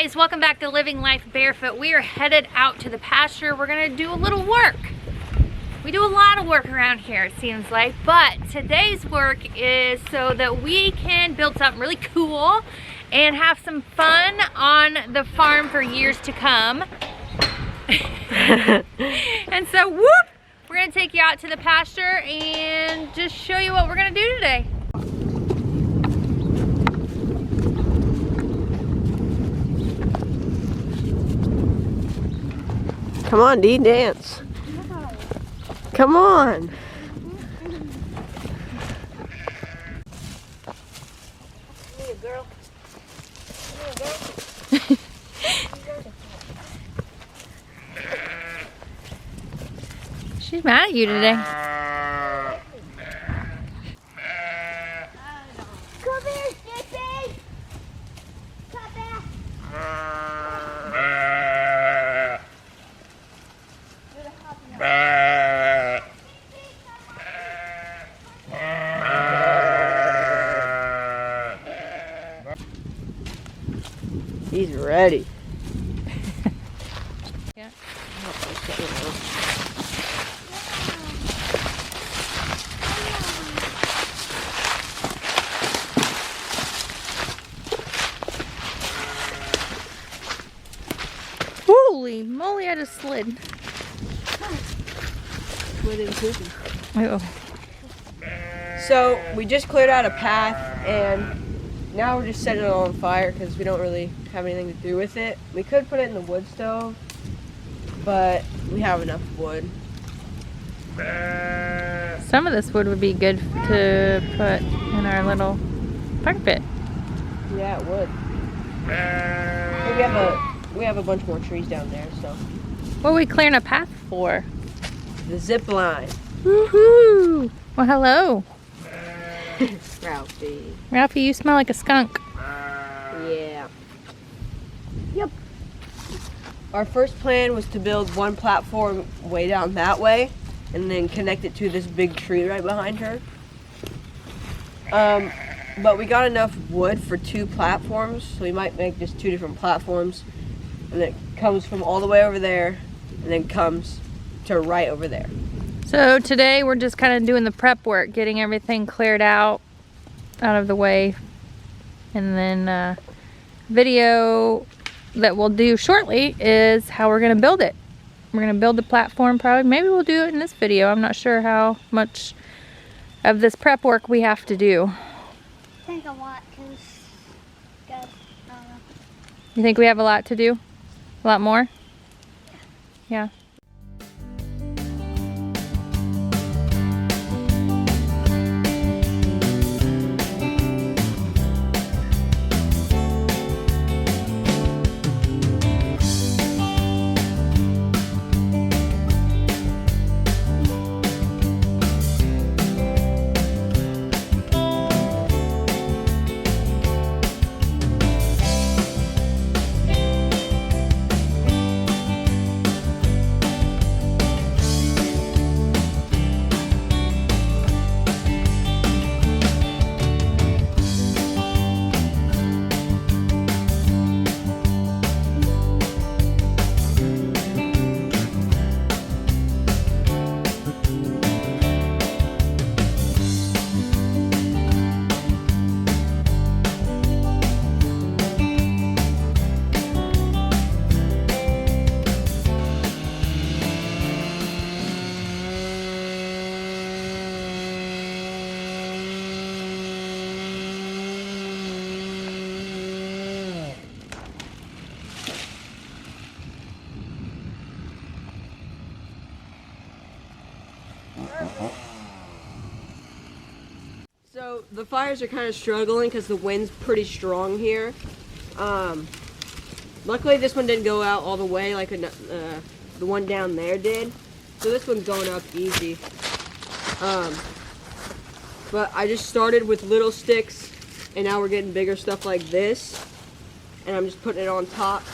guys, welcome back to Living Life Barefoot. We are headed out to the pasture. We're gonna do a little work. We do a lot of work around here, it seems like, but today's work is so that we can build something really cool and have some fun on the farm for years to come. And so, whoop, we're gonna take you out to the pasture and just show you what we're gonna do today. Come on, Dee, dance. Come on. Come here, girl. Come here, girl. She's mad at you today. Come here, Sissy! Come back! He's ready. Yeah. Holy moly, I just slid. Oh. So we just cleared out a path and now we're just setting it on fire because we don't really have anything to do with it. We could put it in the wood stove, but we have enough wood. Some of this wood would be good to put in our little fire pit. Yeah, it would. We have a bunch more trees down there, so. What are we clearing a path for? The zip line. Woohoo! Well, hello. Ralphie. Ralphie, you smell like a skunk. Yeah. Yep. Our first plan was to build one platform way down that way and then connect it to this big tree right behind her. But we got enough wood for 2 platforms, so we might make just 2 different platforms. And it comes from all the way over there and then comes to right over there. So today we're just kind of doing the prep work, getting everything cleared out of the way. And then video that we'll do shortly is how we're going to build it. We're going to build the platform probably. Maybe we'll do it in this video. I'm not sure how much of this prep work we have to do. I think a lot, because, I don't know. You think we have a lot to do? A lot more? Yeah. So the fires are kind of struggling because the wind's pretty strong here. Luckily this one didn't go out all the way like the one down there did. So this one's going up easy. But I just started with little sticks and now we're getting bigger stuff like this. And I'm just putting it on top.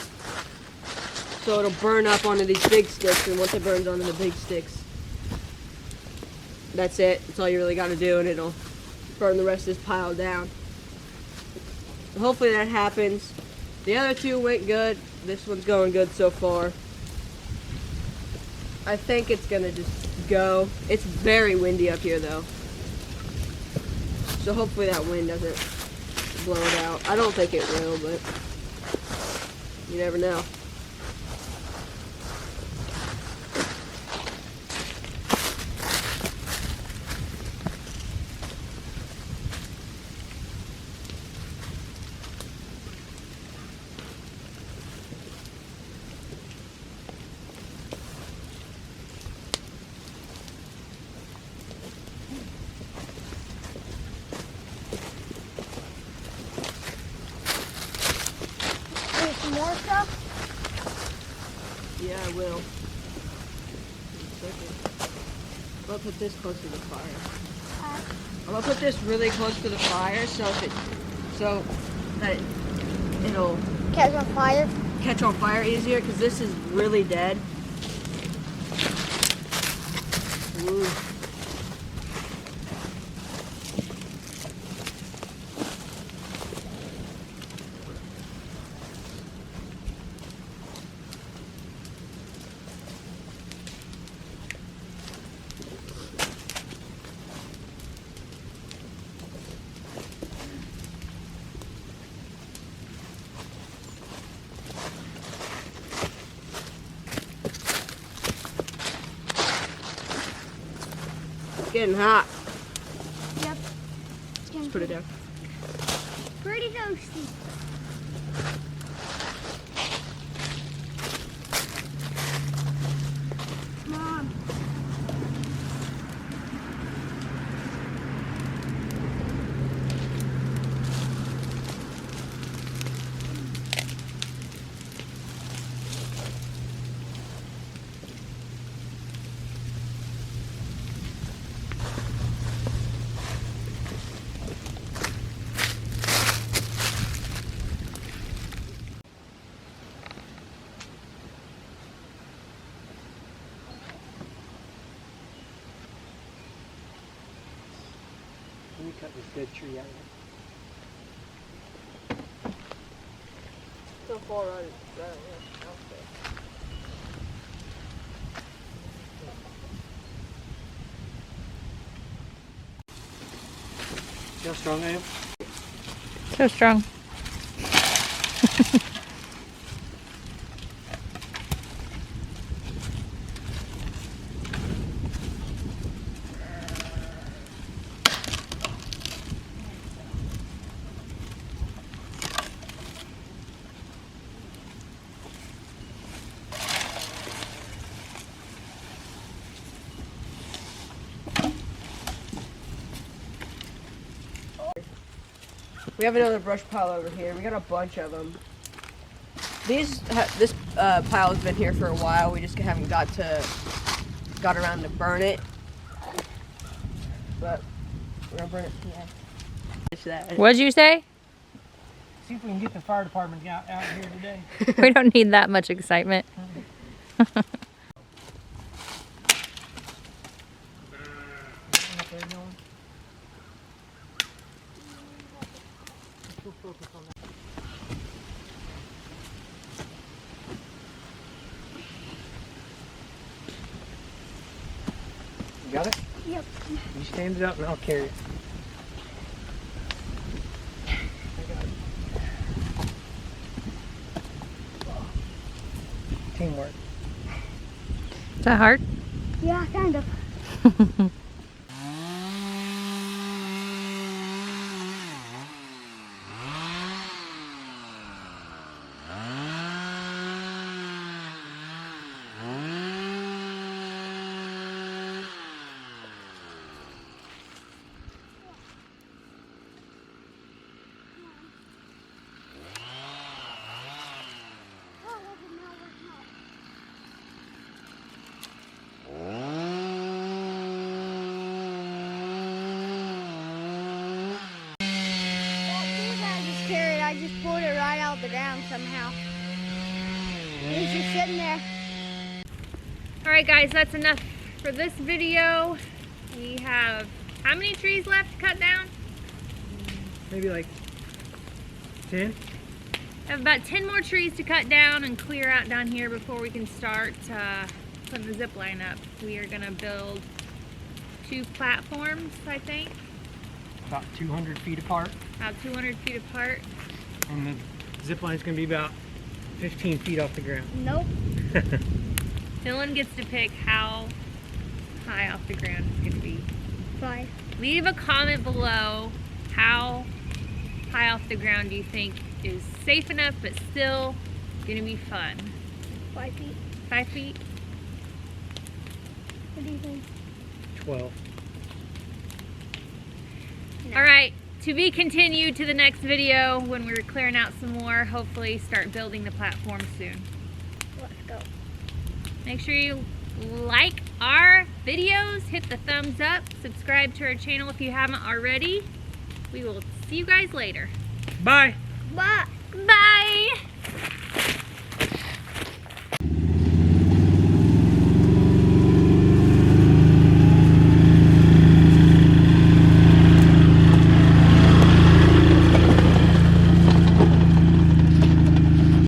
So it'll burn up onto these big sticks, and once it burns onto the big sticks, that's it. That's all you really got to do, and it'll burn the rest of this pile down. Hopefully that happens. The other two went good. This one's going good so far. I think it's gonna just go. It's very windy up here though. So hopefully that wind doesn't blow it out. I don't think it will, but you never know. Some more stuff? Yeah, I will. I'm gonna put this close to the fire. I'm gonna put this really close to the fire so that it'll Catch on fire. catch on fire easier because this is really dead. Ooh. It's getting hot. Yep. It's getting Just put it down. pretty toasty. Mom. Let me cut this dead tree out. So far right. See how strong I am? So strong. We have another brush pile over here. We got a bunch of them. This pile has been here for a while. We just haven't got around to burn it. But we're gonna burn it. Yeah. It's that. What'd you say? See if we can get the fire department out here today. We don't need that much excitement. You got it? Yep. You stand it up and I'll carry it. Teamwork. Is that hard? Yeah, kind of. I just pulled it right out of the ground somehow. It was just sitting there. Alright guys, that's enough for this video. We have how many trees left to cut down? Maybe like 10? Have about 10 more trees to cut down and clear out down here before we can start putting the zip line up. We are gonna build 2 platforms, I think. About 200 feet apart. About 200 feet apart. And the zip line's gonna be about 15 feet off the ground. Nope. Dylan gets to pick how high off the ground it's gonna be. 5. Leave a comment below how high off the ground do you think is safe enough but still gonna be fun. 5 feet. 5 feet? What do you think? 12. All right, to be continued to the next video when we're clearing out some more, hopefully start building the platform soon. Let's go. Make sure you like our videos, hit the thumbs up, subscribe to our channel if you haven't already. We will see you guys later. Bye. Bye. Bye!